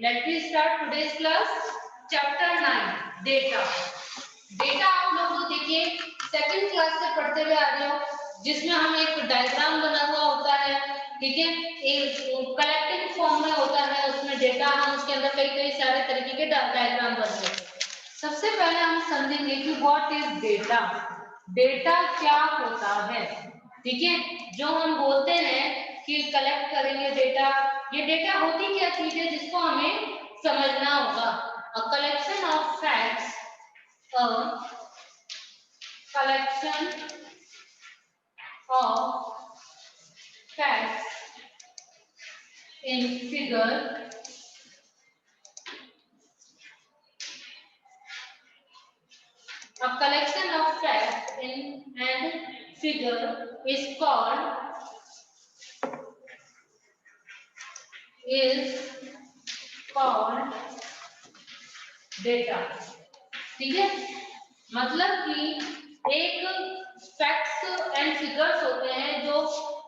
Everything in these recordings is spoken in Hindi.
Let me start today's class chapter 9 data. Data आप लोग देखिए सेकंड क्लास से पढ़ते हुए आ रहे हो, जिसमें हम एक डायग्राम बना हुआ होता है, ठीक है, एक कलेक्टिव फॉर्म में होता है, उसमें डेटा हम उसके अंदर कई कई सारे तरीके के डायग्राम बनते हैं। सबसे पहले हम समझेंगे कि व्हाट इज डेटा। डेटा क्या होता है, ठीक है। जो हम बोलते हैं कि कलेक्ट करेंगे डेटा, ये डेटा होती क्या चीज है जिसको हमें समझना होगा। A collection of facts, a collection of facts in figure, a collection of facts in and figure is called data, ठीक है। मतलब कि एक फैक्ट्स एंड फिगर्स होते हैं, जो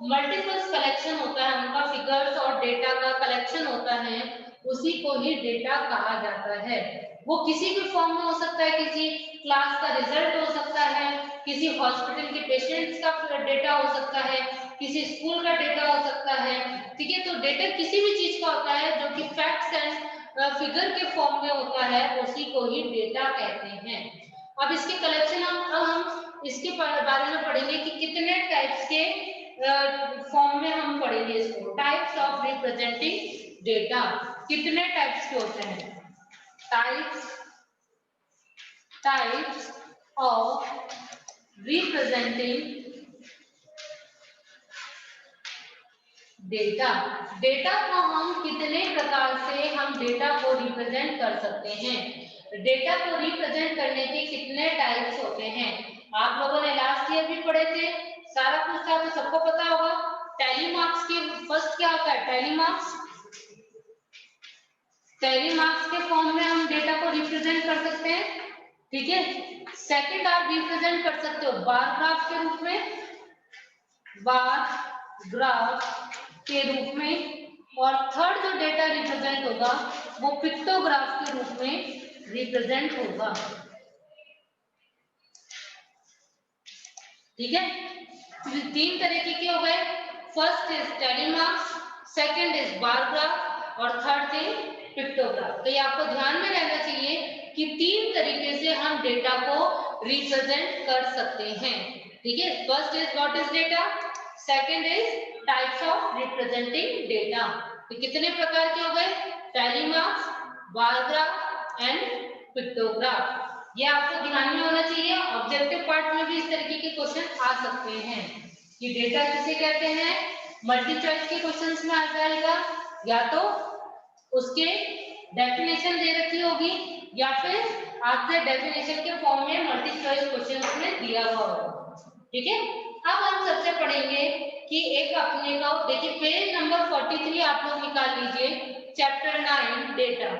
मल्टीपल्स कलेक्शन होता है उनका, फिगर्स और डेटा का कलेक्शन होता है, उसी को ही डेटा कहा जाता है। वो किसी भी फॉर्म में हो सकता है, किसी क्लास का रिजल्ट हो सकता है, किसी हॉस्पिटल के पेशेंट्स का डेटा हो सकता है, किसी स्कूल का डेटा हो सकता है, ठीक है। तो डेटा किसी भी चीज का होता है जो कि फैक्ट्स एंड फिगर के फॉर्म में होता है, उसी को ही डेटा कहते हैं। अब इसके कलेक्शन हम इसके बारे में पढ़ेंगे कि कितने टाइप्स के फॉर्म में हम पढ़ेंगे इसको। टाइप्स ऑफ रिप्रेजेंटिंग डेटा, कितने टाइप्स के होते हैं। Types of representing data. Data को हम कितने प्रकार से हम डेटा को रिप्रेजेंट कर सकते हैं। डेटा को रिप्रेजेंट करने के कितने टाइप्स होते हैं, आप लोगों ने लास्ट ईयर भी पढ़े थे, सारा कुछ था तो सबको पता होगा। टैली मार्क्स के फर्स्ट क्या होता है, टैली मार्क्स। टैली मार्क्स के फॉर्म में हम डेटा को रिप्रेजेंट कर सकते हैं, ठीक है। सेकंड आप रिप्रेजेंट कर सकते हो बार ग्राफ के रूप में, बार ग्राफ के रूप में, और थर्ड जो डेटा रिप्रेजेंट होगा वो पिक्टोग्राफ के रूप में रिप्रेजेंट होगा, ठीक है। तीन तरीके के हो गए, first is tally marks, second is bar graph, और थर्ड इज पिक्टोग्राफ। तो ये आपको ध्यान में रहना चाहिए कि तीन तरीके से हम डेटा को रिप्रेजेंट कर सकते हैं, ठीक है। First is what is data, second is types of representing data. तो कितने प्रकार के हो गए, tally marks, bar graph and pictograph. ये आपको ध्यान में होना चाहिए। ऑब्जेक्टिव पार्ट में भी इस तरीके के क्वेश्चन आ सकते हैं कि डेटा किसे कहते हैं। मल्टी चॉइस के क्वेश्चंस में आ जाएगा, या तो उसके डेफिनेशन दे रखी होगी, या फिर आपसे डेफिनेशन के फॉर्म में मल्टी चॉइस क्वेश्चंस में दिया हुआ होगा, ठीक है। अब हम सबसे पढ़ेंगे कि एक अपने का देखिए पेज नंबर 43 आप लोग निकाल लीजिए, चैप्टर 9 डेटा,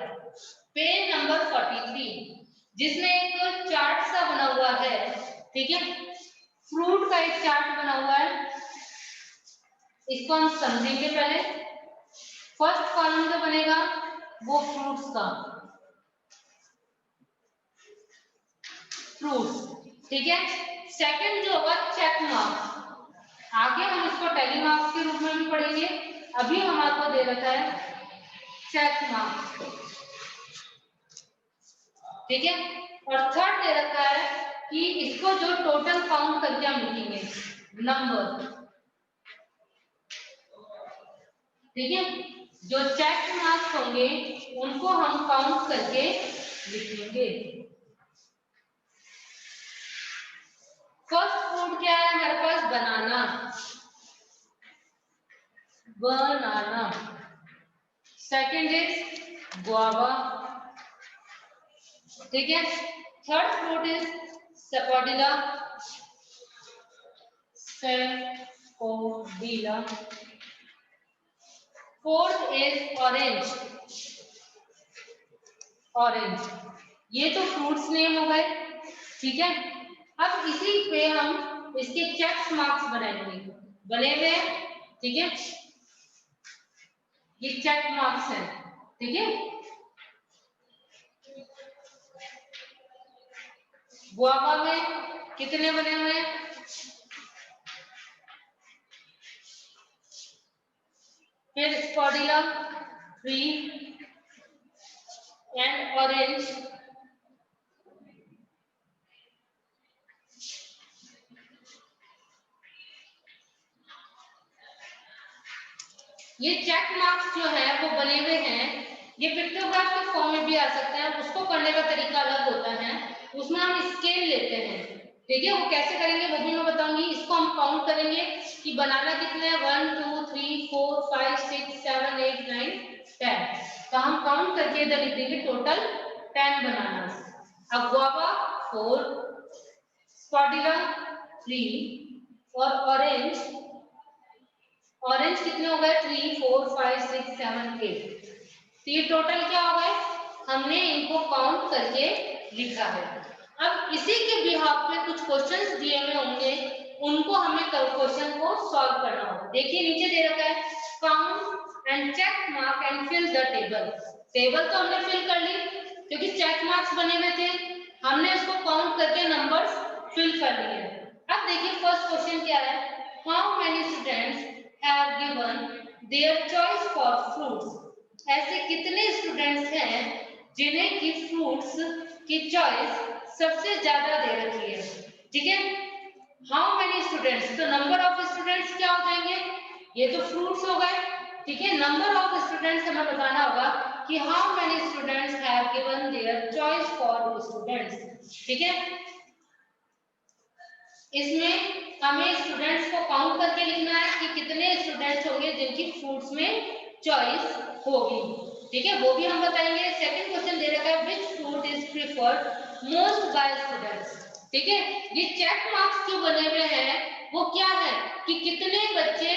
पेज नंबर 43, जिसमें एक चार्ट सा बना हुआ है, ठीक है। फ्रूट का एक चार्ट बना हुआ है, इसको हम समझेंगे पहले। फर्स्ट कॉलम जो बनेगा वो फ्रूट्स का, फ्रूट्स, ठीक है। सेकंड जो होगा चेक मार्क्स, आगे हम इसको टैली मार्क्स के रूप में भी पढ़ेंगे, अभी हमारे दे रखा है चेक मार्क्स, ठीक है। और थर्ड दे रखा है कि इसको जो टोटल काउंट करके हम लिखेंगे नंबर, ठीक है। जो चेक मार्क्स होंगे उनको हम काउंट करके लिखेंगे। फर्स्ट फ्रूट क्या है हमारे पास, बनाना, बनाना। सेकंड इज गुआवा, ठीक है। Third fruit is sapodilla, sapodilla. Fourth is orange, orange. ये तो फ्रूट्स नेम हो गए, ठीक है। अब इसी पे हम इसके चेक मार्क्स बनाएंगे, बने हुए हैं, ठीक है। ये चेक मार्क्स है, ठीक है। गुआवा में कितने बने हुए हैं? फिर स्पॉडिला 3 एंड ऑरेंज ये चेक मार्क्स जो है वो बने हुए हैं, ये पिक्टोग्राफ के फॉर्म में भी आ सकते हैं। उसको करने का तरीका अलग होता है, उसमें हम स्केल लेते हैं, ठीक है। वो कैसे करेंगे वो भी मैं बताऊंगी। इसको हम काउंट करेंगे कि बनाना कितने हैं, 1 2 3 4 5 6 7 8 9 10। तो हम काउंट करके इधर लिख देंगे टोटल 10 बनाना। अब गुआवा 4, स्पॉडिला 3 और ऑरेंज कितने हो गए, 3 4 5 6 7 8। तो ये टोटल क्या हो गए, हमने इनको काउंट करके लिखा है। अब इसी के बिहाफ में कुछ क्वेश्चंस दिए हुए होंगे, उनको हमें क्वेश्चन को सॉल्व करना होगा। देखिए नीचे दे रखा है count and check mark and fill the table. Table तो हमने फिल कर ली क्योंकि चेक मार्क्स बने हुए थे, हमने उसको काउंट करके नंबर्स फिल कर लिए। अब देखिए फर्स्ट क्वेश्चन क्या है, how many students have given their choice for fruits। ऐसे कितने स्टूडेंट्स हैं जिन्हें की फ्रूट्स की चॉइस सबसे ज्यादा दे रखी है, ठीक है। हाउ मेनी स्टूडेंट्स, तो नंबर ऑफ स्टूडेंट्स क्या हो जाएंगे, ये तो फ्रूट्स हो गए, ठीक है। नंबर ऑफ स्टूडेंट्स हमें बताना होगा कि how many students have given their choice for students, ठीक है। इसमें हमें स्टूडेंट्स को काउंट करके लिखना है कि कितने स्टूडेंट्स होंगे जिनकी फ्रूट्स में चॉइस होगी, ठीक है, वो भी हम बताएंगे। सेकंड क्वेश्चन दे रखा है which fruit is preferred most by students, ठीक है। ये चेक मार्क्स जो बने हुए हैं वो क्या है कि कितने बच्चे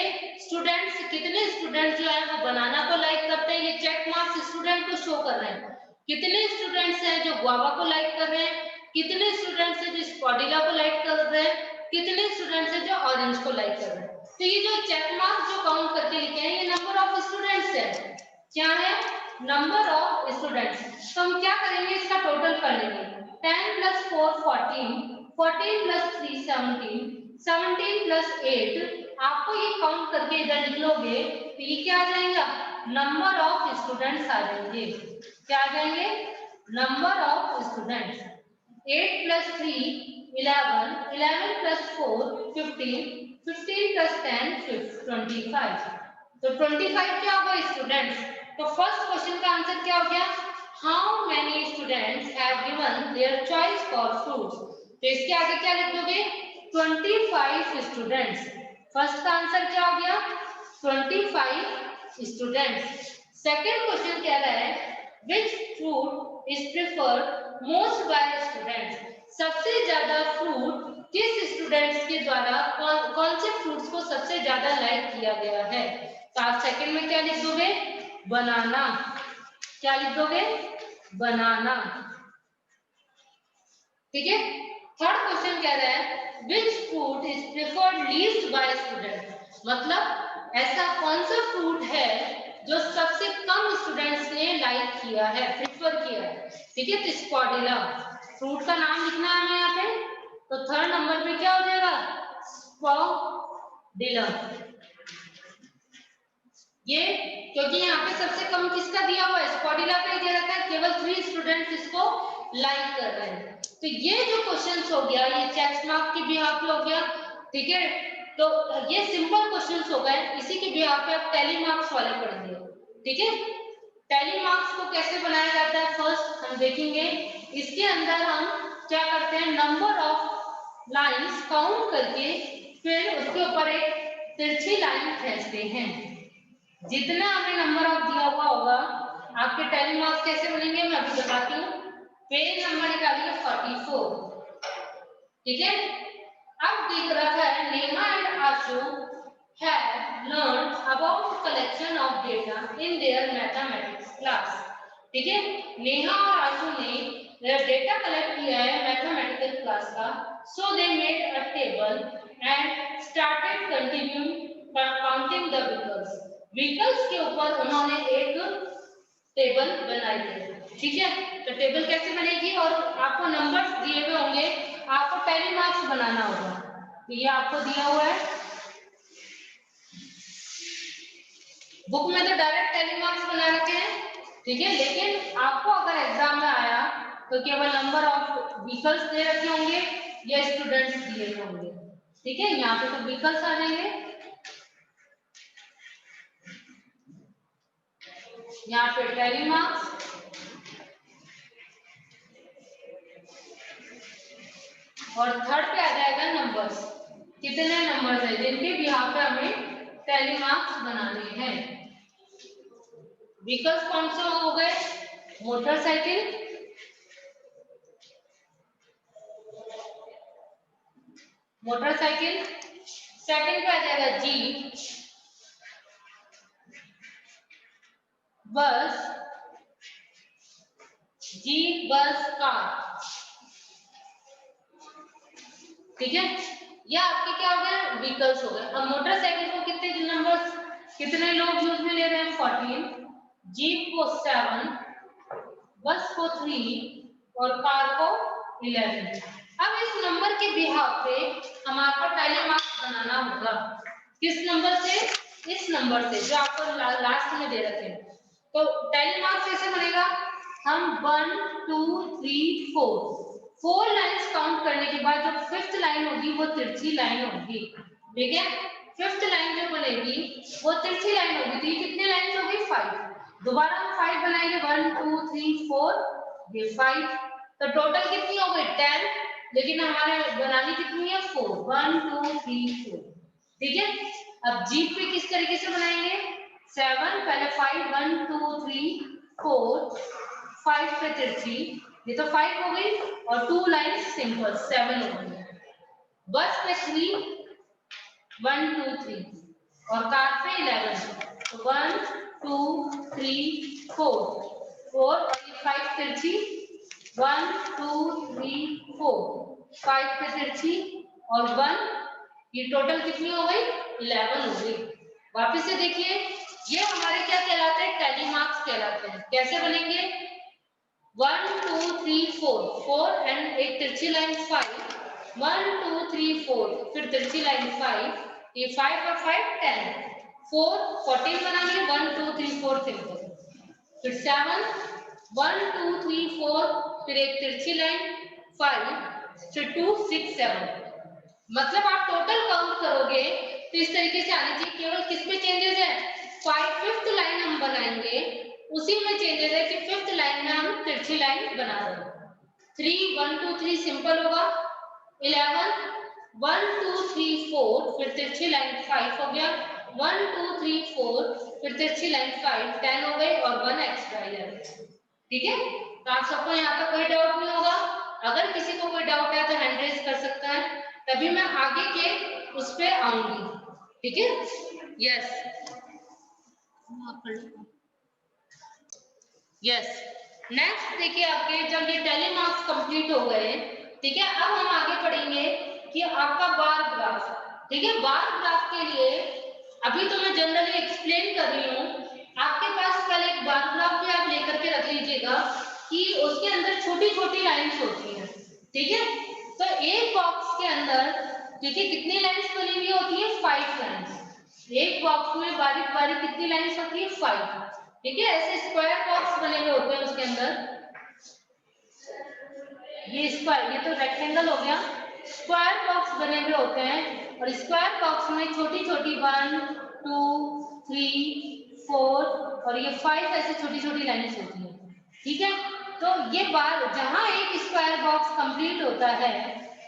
कितने स्टूडेंट्स जो है वो बनाना को लाइक करते हैं, ये चेक मार्क्स स्टूडेंट को शो कर रहे हैं। कितने स्टूडेंट्स हैं जो गुआवा को लाइक कर रहे हैं, कितने स्टूडेंट्स हैं जो स्पॉडिला को लाइक कर रहे हैं, कितने स्टूडेंट्स हैं जो ऑरेंज को लाइक कर रहे हैं। तो ये जो चेक मार्क्स जो काउंट करके लिखे हैं ये नंबर ऑफ स्टूडेंट्स है, क्या है, नंबर ऑफ स्टूडेंट्स। तो हम क्या करेंगे, इसका टोटल कर लेंगे। 10 + 4 14, 14 + 3 17, 17 + 8। आपको ये काउंट करके इधर लिख लोगे तो ये क्या आ जाएगा, नंबर ऑफ स्टूडेंट्स आ जाएंगे। क्या आ जाएंगे, नंबर ऑफ स्टूडेंट्स। 8 + 3 11, 11 + 4 15, 15 + 10 25। तो 25 क्या होगा स्टूडेंट्स। तो फर्स्ट क्वेश्चन का आंसर क्या हो गया, how many students have given their choice for fruits. तो इसके आगे क्या लिख दोगे, 25 स्टूडेंट्स। फर्स्ट का आंसर क्या हो गया, 25 स्टूडेंट्स। सेकंड क्वेश्चन कह रहा है which fruit is preferred most by students। सबसे ज्यादा फ्रूट किस स्टूडेंट्स के द्वारा कौन से फ्रूट्स को सबसे ज्यादा लाइक किया गया है। तो आप सेकंड में क्या लिख दोगे, बनाना। क्या लिख दोगे, बनाना, ठीक है। थर्ड क्वेश्चन कह रहा है which fruit is preferred least by student। मतलब ऐसा कौन सा फ्रूट है जो सबसे कम स्टूडेंट्स ने लाइक किया है, प्रेफर किया है, ठीक है। तो स्पॉडिला फ्रूट का नाम लिखना है हमें यहाँ पे। तो थर्ड नंबर पे क्या हो जाएगा, स्पॉडिला। ये क्योंकि यहाँ पे सबसे कम किसका दिया हुआ है, स्पॉडिला का ही दे रखा है, केवल 3 स्टूडेंट्स इसको लाइक कर रहे हैं। तो ये जो क्वेश्चंस हो गया ये चेक मार्क के बिहाफ पे हो गया, ठीक है। तो ये सिंपल क्वेश्चंस हो गए, इसी के बिहाफ पे आप टैली मार्क्स वाले पढ़ेंगे, ठीक है। टैली मार्क्स को कैसे बनाया जाता है फर्स्ट हम देखेंगे। इसके अंदर हम क्या करते हैं, नंबर ऑफ लाइंस काउंट करके फिर उसके ऊपर एक तिरछी लाइन खींचते हैं। जितना हमें नंबर ऑफ दिया हुआ होगा, आपके टैली मार्क्स कैसे बनेंगे मैं अभी बताती हूँ। पेज नंबर निकालिए 44, ठीक है। अब देख रखा है Neha and Ashu have learned about collection of data in their mathematics class, ठीक है। नेहा और आशु ने डेटा कलेक्ट किया है मैथमेटिकल क्लास का। So they made a table and started counting the vehicles के ऊपर उन्होंने एक टेबल बनाई है, ठीक है। तो टेबल कैसे बनेगी और आपको नंबर्स दिए हुए होंगे आपको टैली मार्क्स बनाना होगा। तो ये आपको दिया हुआ है, बुक में तो डायरेक्ट टैली मार्क्स बना रखे हैं, ठीक है, लेकिन आपको अगर एग्जाम में आया तो केवल नंबर ऑफ व्हीकल्स दे रखे होंगे या स्टूडेंट्स दिए होंगे, ठीक है। यहाँ पे तो व्हीकल्स आ जाएंगे, यहाँ पे टैली मार्क्स और थर्ड पे आ जाएगा नंबर्स, कितने नंबर्स है जिनके भी यहाँ पे हमें टैली मार्क्स बनाने हैं। व्हीकल्स कौन से हो गए, मोटरसाइकिल, मोटरसाइकिल, सेकंड पे आ जाएगा जीप, बस, जीप बस कार, ठीक है, ये आपके क्या हो गए, व्हीकल्स हो गए। अब मोटरसाइकिल को कितने नंबर्स, कितने लोग यूज में ले रहे हैं, 14, जीप को 7, बस को 3 और कार को 11। अब इस नंबर के बिहाफ पे हमारे को टैली मार्क्स बनाना होगा, किस नंबर से, इस नंबर से जो आपको लास्ट में दे रखे हैं। तो टैली मार्क्स कैसे बनेगा, हम 1 2 3 4 लाइंस काउंट करने के बाद जो फिफ्थ लाइन होगी वो तिरछी लाइन होगी, ठीक है। फिफ्थ लाइन जो बनेगी वो तिरछी लाइन होगी, तो ये कितने लाइन होगी, 5। दोबारा हम 5 बनाएंगे, 1 2 3 4, ये 5, तो टोटल कितनी हो गई 10, लेकिन हमारे बनानी कितनी है 4, 1 2 3 4, ठीक है। अब जीप पे किस तरीके से बनाएंगे, 7 पहले 5 1 2 3 4, 5 पे तिरछी, ये तो 5 हो गई और 2 लाइन सिंपल 7 हो गई। बस पे 3 1 2 3 और कार पे 11, तो 1 2 3 4 और ये 5 तिरछी, 1 2 3 4, 5 पे तिरछी और 1, ये टोटल कितनी हो गई 11 हो गई। वापिस से देखिए, ये हमारे क्या कहलाते हैं, टैली मार्क्स कहलाते हैं। कैसे बनेंगे, 1 2 3 4 4 एंड एक तिरछी लाइन 5, 1 2 3 4 फिर तिरछी लाइन 5, ये 5 और 5 10, 4 14 बनाएंगे, 1 2 3 4 सिंपल, फिर 7 1 2 3 4 फिर एक तिरछी लाइन 5, फिर 2 6 7। मतलब आप टोटल काउंट करोगे तो इस तरीके से आनी चाहिए। केवल किसमें चेंजेस है, 5th लाइन हम बनाएंगे उसी में चेंजेस है कि 5th लाइन में हम तिरछी लाइन बना रहे हैं। 3 1 2 3 सिंपल होगा, 11 1 2 3 4 फिर तिरछी लाइन 5 हो गया, 1 2 3 4 फिर तिरछी लाइन 5 10 हो गई और 1 एक्स्ट्रा 11, ठीक है। तो आप सबको यहाँ पर कोई डाउट नहीं होगा। अगर किसी को कोई डाउट है तो हैंड रेज कर सकता है, तभी मैं आगे के उस पे आऊंगी, ठीक है। यस यस, नेक्स्ट देखिए, आपके जब ये टैली मार्क्स कंप्लीट हो गए, ठीक है, अब हम आगे पढ़ेंगे कि आपका बार ग्राफ, ठीक है। बार ग्राफ के लिए अभी तो मैं जनरली एक्सप्लेन कर रही हूँ, आपके पास कल एक बार ग्राफ भी आप लेकर के रख लीजिएगा कि उसके अंदर छोटी छोटी लाइंस होती हैं, ठीक है। तो एक बॉक्स के अंदर देखिए कितनी लाइंस बनी हुई होती है, 5 लाइंस। एक बॉक्स में बारीक बारीक कितनी लाइंस होती है, 5, ठीक है। ऐसे स्क्वायर बॉक्स बने हुए होते हैं, उसके अंदर ये स्क्वायर, ये तो रेक्टेंगल हो गया, स्क्वायर बॉक्स बने हुए होते हैं और स्क्वायर बॉक्स में छोटी छोटी 1 2 3 4 और ये 5 ऐसे छोटी छोटी लाइंस होती है, ठीक है। तो ये बार जहां एक स्क्वायर बॉक्स कंप्लीट होता है,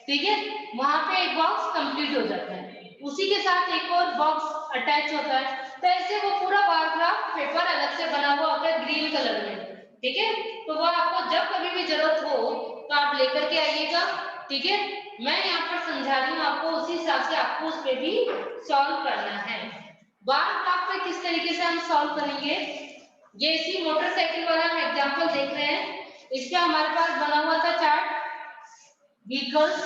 ठीक है, वहां पे एक बॉक्स कंप्लीट हो जाता है, उसी के साथ एक और बॉक्स अटैच होता है। तो ऐसे वो पूरा बार ग्राफ पेपर अलग से बना हुआ होता है ग्रीन कलर में, ठीक है। तो वो आपको जब कभी भी जरूरत हो तो आप लेकर के आइएगा, ठीक है। मैं यहाँ पर समझा रही हूँ आपको, उसी हिसाब से आपको उस पे भी सॉल्व करना है। बार ग्राफ पे किस तरीके से हम सॉल्व करेंगे, ये इसी मोटरसाइकिल वाला हम एग्जांपल देख रहे हैं, इस पे हमारे पास बना हुआ था चार्ट, व्हीकल्स,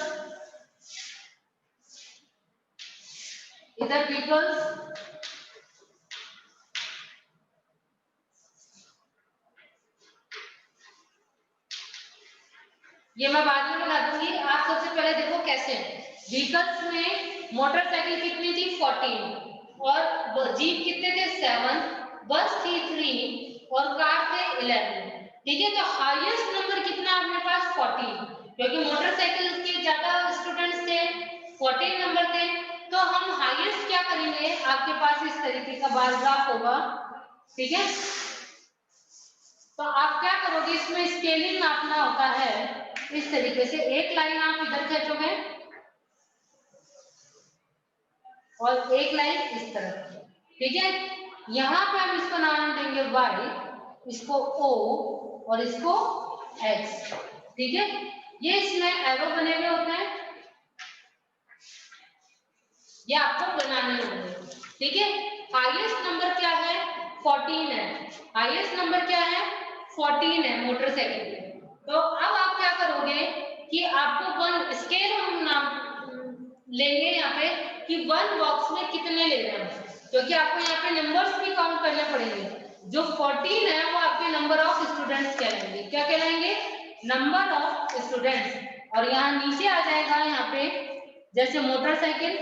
इधर व्हीकल्स, ये मैं बाद में बता दूंगी। आप सबसे पहले देखो कैसे। व्हीकल्स में मोटरसाइकिल कितनी थी 14 और जीप कितने थे 7, बस थी 3 और कार थे 11। ठीक है, तो हाईएस्ट नंबर कितना अपने पास 14, क्योंकि मोटरसाइकिल के ज्यादा स्टूडेंट्स थे, 14 नंबर थे। तो हम हाईएस्ट क्या करेंगे, आपके पास इस तरीके का बार ग्राफ होगा। ठीक है, तो आप क्या करोगे, इसमें स्केलिंग नापना होता है इस तरीके से। एक लाइन आप इधर खींचोगे और एक लाइन इस तरफ। ठीक है, यहाँ पे हम इसको नाम देंगे y, इसको o और इसको x। ठीक है, ये इसमें एरो बने हुए होते हैं, ये आपको बनाने होंगे। ठीक है, हाईएस्ट नंबर क्या है 14 है, हाईएस्ट नंबर क्या है 14 है मोटरसाइकिल पे। तो अब आप क्या करोगे कि आपको वन स्केल हम नाम लेंगे यहाँ पे कि वन बॉक्स में कितने ले रहे हैं, क्योंकि आपको यहाँ पे नंबर्स भी काउंट करने पड़ेंगे। जो 14 है वो आपके नंबर ऑफ स्टूडेंट्स कहलाएंगे। क्या कहलाएंगे, नंबर ऑफ स्टूडेंट्स। और यहाँ नीचे आ जाएगा, यहाँ पे जैसे मोटरसाइकिल,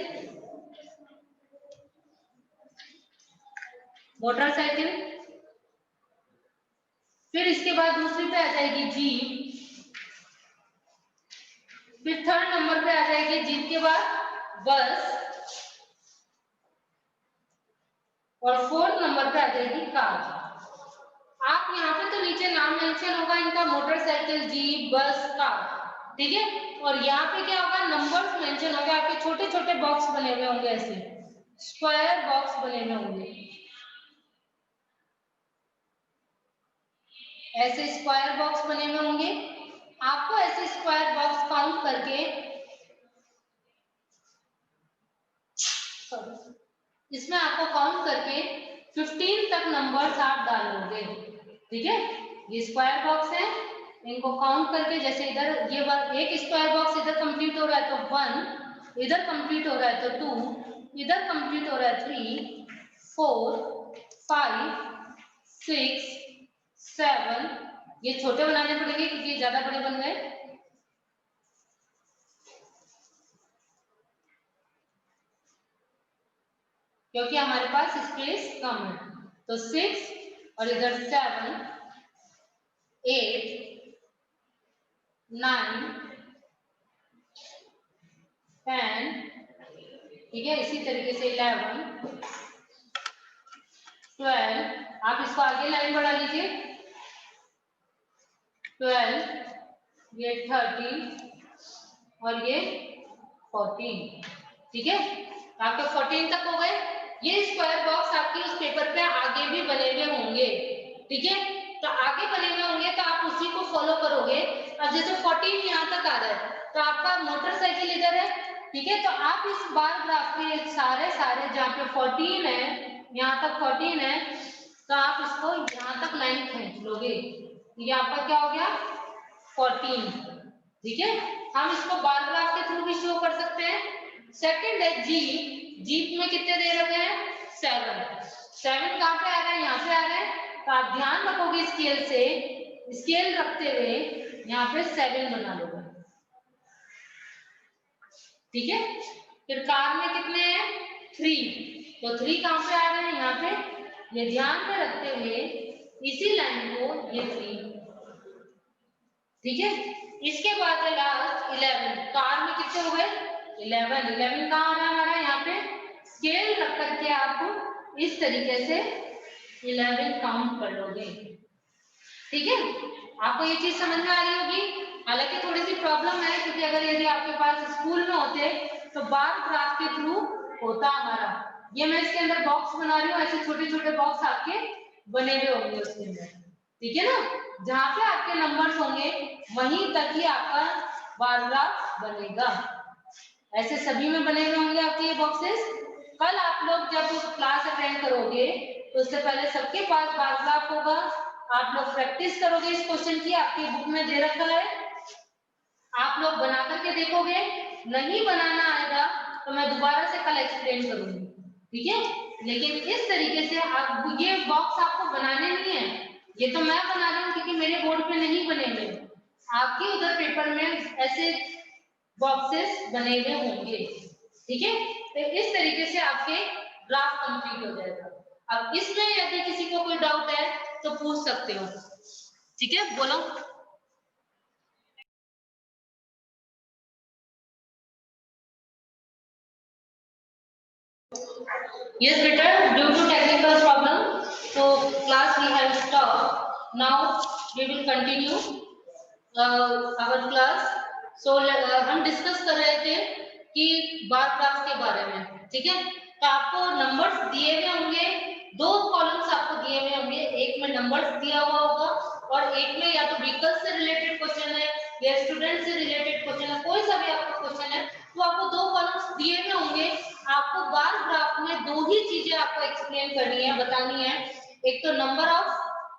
मोटरसाइकिल, फिर इसके बाद दूसरी पे आ जाएगी जीप, फिर थर्ड नंबर पे आ जाएगी जीप के बाद बस, और फोर्थ नंबर पे आ जाएगी कार। आप यहाँ पे तो नीचे नाम मेंशन होगा इनका, मोटरसाइकिल, जीप, बस, कार। ठीक है, और यहाँ पे क्या होगा, नंबर्स मेंशन होंगे आपके, छोटे छोटे बॉक्स बने हुए होंगे, ऐसे स्क्वायर बॉक्स बने हुए होंगे, ऐसे स्क्वायर बॉक्स बने हुए होंगे। आपको ऐसे स्क्वायर बॉक्स काउंट करके, इसमें आपको काउंट करके 15 तक नंबर्स आप डालोगे। ठीक है, ये स्क्वायर बॉक्स है, इनको काउंट करके, जैसे इधर ये एक स्क्वायर बॉक्स इधर कंप्लीट हो रहा है तो 1, इधर कंप्लीट हो रहा है तो 2, इधर कंप्लीट हो रहा है 3, 4, 5, 6, 7। ये छोटे बनाने पड़ेंगे क्योंकि ये ज्यादा बड़े बन गए। क्योंकि हमारे पास स्पेस कम है, तो 6 और इधर 7, 8, 9, 10। ठीक है, इसी तरीके से 11, 12। आप इसको आगे लाइन बढ़ा लीजिए, 12, ये 13 और ये 14। ठीक है, आपके 14 तक हो गए। ये स्क्वायर बॉक्स आपके उस पेपर पे आगे भी बने हुए होंगे। ठीक है, तो आगे बने हुए होंगे तो आप उसी को फॉलो करोगे। अब जैसे 14 यहाँ तक आ रहा है तो आपका मोटरसाइकिल इधर है। ठीक है, तो आप इस बार ग्राफ के सारे जहाँ पे 14 है, यहाँ तक 14 है, तो आप इसको यहाँ तक लाइन खींच लोगे। ये आपका क्या हो गया 14। ठीक है, हम इसको बार ग्राफ के थ्रू भी शो कर सकते हैं। सेकंड है जीप, जीप में कितने दे रखे हैं 7। 7 कहाँ पे आ रहा है, यहाँ पे आ रहा है, तो आप ध्यान रखोगे स्केल से, स्केल रखते हुए यहाँ पे 7 बना लोगे। ठीक है, फिर कार में कितने हैं 3, तो 3 कहाँ पे आ रहे हैं, यहाँ पे। ये ध्यान में रखते हुए इसी लाइन को ये 3। ठीक है, इसके बाद है लास्ट 11। कार में कितने हो गए 11। 11 कहाँ आ रहा है हमारा, यहाँ पे स्केल रख करके आप इस तरीके से 11 काउंट कर लोगे। ठीक है, आपको ये चीज समझ में आ रही होगी। हालांकि थोड़ी सी प्रॉब्लम है, क्योंकि अगर यदि आपके पास स्कूल में होते तो बार ग्राफ के थ्रू होता हमारा। ये मैं इसके अंदर बॉक्स बना रही हूँ, ऐसे छोटे छोटे बॉक्स आपके बने हुए होंगे उसके अंदर। ठीक है ना, जहाँ पे आपके नंबर्स होंगे वहीं तक ही आपका बार ग्राफ बनेगा। ऐसे सभी में बने हुए होंगे आपके ये बॉक्सेस। कल आप लोग जब क्लास अटेंड करोगे तो उससे पहले सबके पास बार ग्राफ होगा। आप लोग प्रैक्टिस करोगे इस क्वेश्चन की, आपकी बुक में दे रखा है, आप लोग बना करके देखोगे। नहीं बनाना आएगा तो मैं दोबारा से कल एक्सप्लेन करूंगी। ठीक है, लेकिन इस तरीके से आप ये बॉक्स आपको बनाने नहीं है, ये तो मैं बना रही हूँ क्योंकि मेरे बोर्ड पे नहीं बने हुए। आपके उधर पेपर में ऐसे बॉक्सेस बने हुए होंगे, ठीक है। तो इस तरीके से आपके ग्राफ कंप्लीट हो जाएगा। अब इसमें यदि किसी को कोई डाउट है तो पूछ सकते हो, ठीक है, बोलो। Yes, better. Due to technical problem, so class we have stopped. Now we will continue our class. So हम डिस्कस कर रहे थे कि बार ग्राफ के बारे में, ठीक है। तो आपको नंबर्स दिए हुए होंगे, दो कॉलम्स आपको दिए हुए होंगे, एक में नंबर्स दिया हुआ होगा और एक में या तो व्हीकल से रिलेटेड क्वेश्चन है या स्टूडेंट से रिलेटेड क्वेश्चन है, कोई सा भी आपका क्वेश्चन है तो आपको दो कॉलम्स दिए हुए होंगे। आपको बार ग्राफ में दो ही चीजें आपको एक्सप्लेन करनी है, बतानी है। एक तो नंबर ऑफ,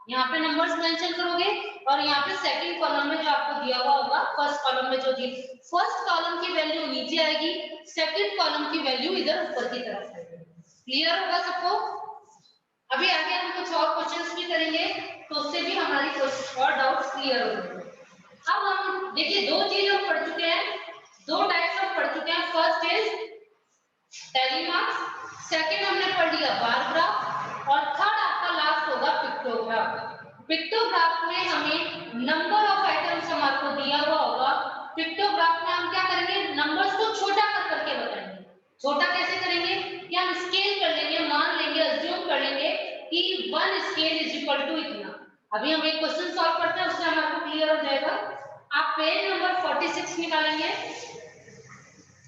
यहाँ पे नंबर्स मेंशन करोगे और यहाँ पे सेकंड कॉलम में जो आपको दिया हुआ होगा, फर्स्ट कॉलम में जो दी, फर्स्ट कॉलम की वैल्यू नीचे आएगी, सेकंड कॉलम की वैल्यू इधर ऊपर की तरफ आएगी। क्लियर होगा सबको? अभी आगे हम कुछ और क्वेश्चंस भी करेंगे तो उससे भी हमारी कुछ और डाउट्स क्लियर हो जाएंगे। अब हम देखिए दो चीज हम पढ़ चुके हैं, दो टाइप्स हम पढ़ चुके हैं। First is tally marks, second हमने पढ़ लिया बार ग्राफ और थर्ड आपका लास्ट होगा पिक्टोग्राफ। पिक्टोग्राफ में हमें नंबर ऑफ आइटम्स हमारे को दिया हुआ होगा। पिक्टोग्राफ में हम क्या करेंगे, नंबर्स को छोटा कर करके बताएंगे। छोटा कैसे करेंगे कि हम स्केल कर लेंगे, मान लेंगे, अज्यूम कर लेंगे कि 1 स्केल इज इक्वल टू इतना। अभी हम एक क्वेश्चन सॉल्व करते हैं, उससे हमारे को क्लियर हो जाएगा। आप पेज नंबर 46 निकालेंगे,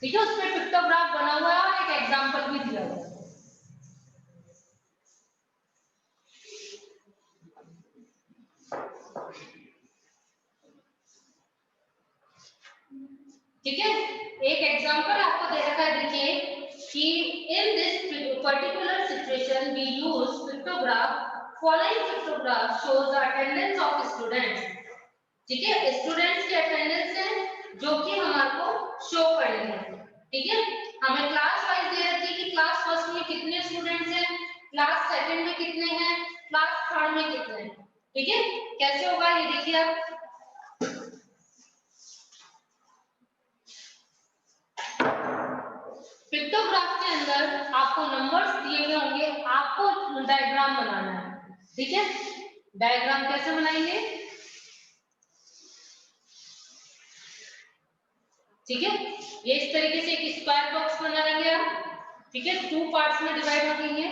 ठीक है, उसमें पिक्टोग्राफ बना हुआ है और एक एग्जांपल भी दिया हुआ है। ठीक है, एक एग्जांपल आपको दे रखा है, देखिए कि in this particular situation we use pictograph, following pictograph shows attendance of students. ठीक है, स्टूडेंट्स की अटेंडेंस है जो कि हमारे को शो करनी है। ठीक है, हमें क्लास वाइज दे रखी है कि क्लास फर्स्ट में कितने स्टूडेंट्स हैं, क्लास सेकंड में कितने हैं, क्लास थर्ड में कितने हैं। ठीक है, कैसे होगा ये देखिए आप। पिक्टोग्राफ के अंदर आपको नंबर्स दिए हुए होंगे, आपको डायग्राम बनाना है। ठीक है, डायग्राम कैसे बनाएंगे, ठीक है, ये इस तरीके से एक स्क्वायर बॉक्स बना लेंगे आप। ठीक है, टू पार्ट्स में डिवाइड हो गई है,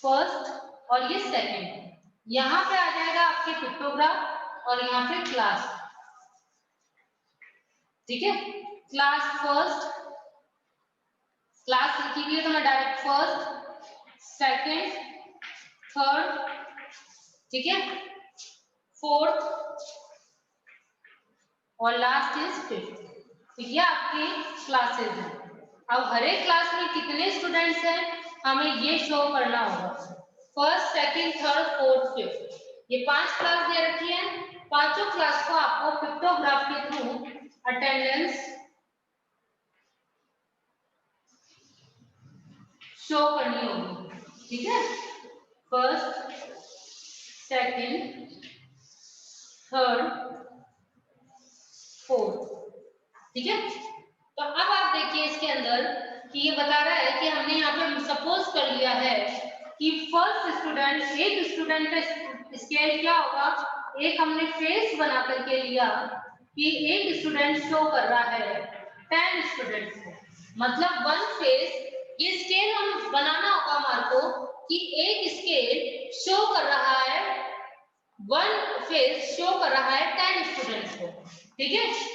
फर्स्ट और ये सेकंड। यहां पे आ जाएगा आपके पिक्टोग्राफ और यहाँ पे क्लास। ठीक है, क्लास फर्स्ट, क्लास लिखी हुई है तो मैं डायरेक्ट फर्स्ट, सेकंड, थर्ड, ठीक है, फोर्थ और लास्ट इज फिफ्थ। तो ये आपकी क्लासेस हैं। अब हर एक क्लास में कितने स्टूडेंट्स हैं हमें ये शो करना होगा। First, second, third, fourth, fifth, ये 5 क्लास दे रखी है। पांचों क्लास को आपको पिक्टोग्राफ के थ्रू अटेंडेंस शो करनी होगी। ठीक है, फर्स्ट, सेकंड, थर्ड, फोर्थ। ठीक है, तो अब आप देखिए इसके अंदर कि ये बता रहा है कि हमने यहाँ पे सपोज कर लिया है कि फर्स्ट स्टूडेंट, एक स्टूडेंट का स्केल क्या होगा, एक हमने फेस बना करके लिया कि एक स्टूडेंट शो कर रहा है 10 स्टूडेंट्स को, मतलब 1 फेस। ये स्केल हम बनाना होगा हमारे को कि एक स्केल शो कर रहा है, 1 फेस शो कर रहा है 10 स्टूडेंट्स को। ठीक है,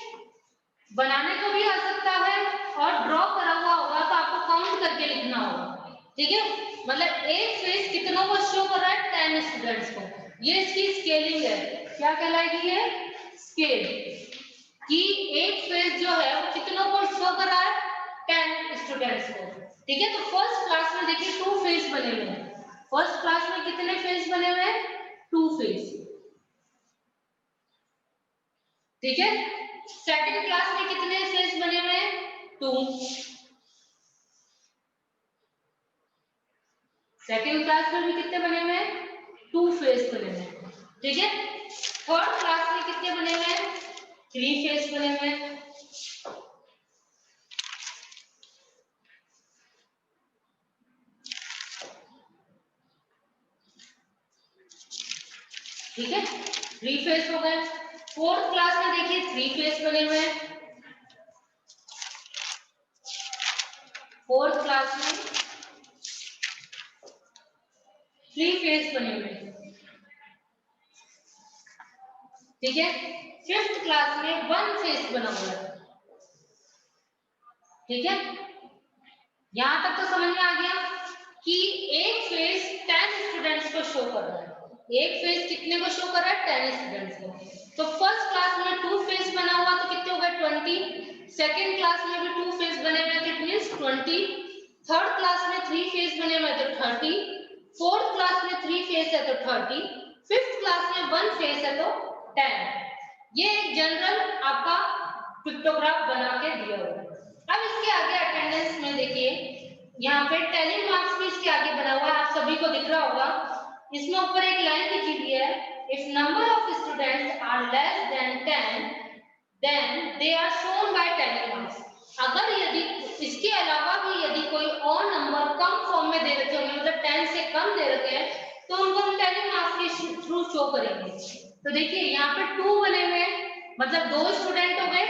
बनाने को भी आ सकता है और ड्रॉ करा हुआ होगा तो आपको काउंट करके लिखना होगा। ठीक है, मतलब एक फेस कितनों को शो कर रहा है, 10 स्टूडेंट्स को। ये इसकी स्केलिंग है, क्या कहलाएगी ये, स्केल, कि एक फेस जो है वो कितनों को शो कर रहा है, 10 स्टूडेंट्स को। ठीक है, तो फर्स्ट क्लास में देखिए 2 फेस बने हुए हैं। फर्स्ट क्लास में कितने फेस बने हुए हैं, 2 फेस। ठीक है, सेकंड क्लास में कितने फेस बने हुए हैं, 2। सेकंड क्लास में भी कितने बने हुए हैं, 2 फेस बने हुए हैं। ठीक है, थर्ड क्लास में कितने बने हुए हैं? 3 फेस बने हुए हैं। ठीक है, 3 फेस हो गए। फोर्थ क्लास में देखिए 3 फेस बने हुए हैं। फोर्थ क्लास में 3 फेस बने हुए हैं। ठीक है, फिफ्थ क्लास में 1 फेस बना हुआ है। ठीक है, यहां तक तो समझ में आ गया कि एक फेस 10 स्टूडेंट्स को शो कर रहा है। एक फेस कितने को शो कर रहा है? 10 स्टूडेंट्स को। तो फर्स्ट क्लास में 2 फेस बना हुआ तो कितने हो गए? 20। सेकंड क्लास में भी 2 फेस बने हुए तो इट मींस 20। थर्ड क्लास में 3 फेस बने हुए तो 30। फोर्थ क्लास में 3 फेस है तो 30। फिफ्थ क्लास में 1 फेस है तो 10। ये एक जनरल आपका पिक्टोग्राफ बना के दिया हुआ है। अब इसके आगे अटेंडेंस में देखिए, यहाँ पे टैली मार्क्स भी इसके आगे बना हुआ है, आप सभी को दिख रहा होगा। इसमें ऊपर एक लाइन लिखी हुई है, if number of students are less than 10 then they are shown by tally marks. अगर यदि इसके अलावा भी यदि कोई और नंबर कम फॉर्म में दे रखे होंगे, मतलब 10 से कम दे रखे हैं, तो उनको हम टैली मार्क्स के थ्रू शो करेंगे। तो देखिए यहाँ पे 2 बने हुए हैं, मतलब 2 स्टूडेंट हो गए।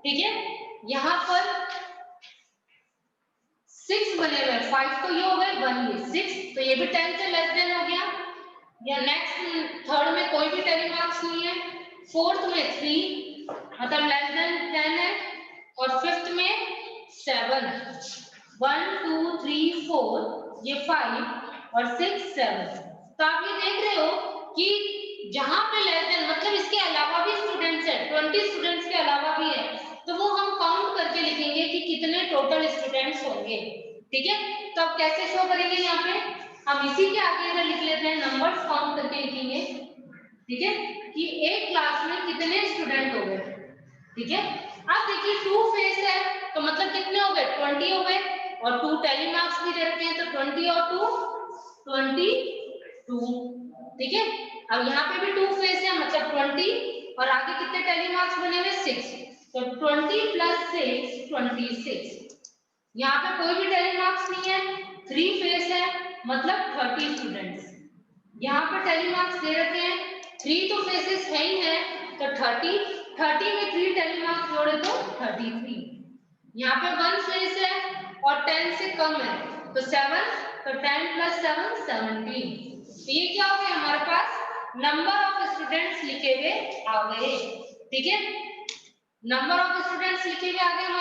ठीक है, यहाँ पर 6 बने हुए, 5 तो ये हो गए, 1 ये 6, तो ये भी 10 से लेस देन हो गया। या नेक्स्ट थर्ड में कोई भी टैली मार्क्स नहीं है। फोर्थ में 3 मतलब लेस देन 10 है, और फिफ्थ में 7, 1 2 3 4 ये 5 और 6 7। तो आप ये देख रहे हो कि जहां पे लेस देन मतलब इसके अलावा भी स्टूडेंट्स है, 20 स्टूडेंट्स के अलावा भी है, तो वो हम काउंट करके लिखेंगे कि कितने टोटल स्टूडेंट्स होंगे। ठीक है, तो अब कैसे शो करेंगे? यहाँ पे हम इसी के आगे इधर लिख लेते हैं, नंबर्स काउंट करके लिखेंगे। ठीक है, कि एक क्लास में कितने स्टूडेंट हो गए। ठीक है, अब देखिए 2 फेस है तो मतलब कितने हो गए? 20 हो गए, और 2 टैली मार्क्स भी दे रखे हैं तो 20 और 2 22। ठीक है, अब यहाँ पे भी 2 फेस है मतलब 20, और आगे कितने टैली मार्क्स बने हुए? 6, तो 20 + 6 26। यहाँ पे कोई भी टैली मार्क्स नहीं है, 3 फेस है मतलब 30 स्टूडेंट्स। यहाँ पे टैली मार्क्स दे रखे हैं, 3 तो फेसेस है ही है, तो 30 में 3 टैली मार्क्स जोड़े तो 33। यहाँ पे 1 फेस है और 10 से कम है तो 7, तो 10 + 7 17। तो ये क्या हो गया हमारे पास? नंबर ऑफ स्टूडेंट्स लिखे हुए आ गए। ठीक है, नंबर ऑफ स्टूडेंट्स लिखे हुए आ गए हमारे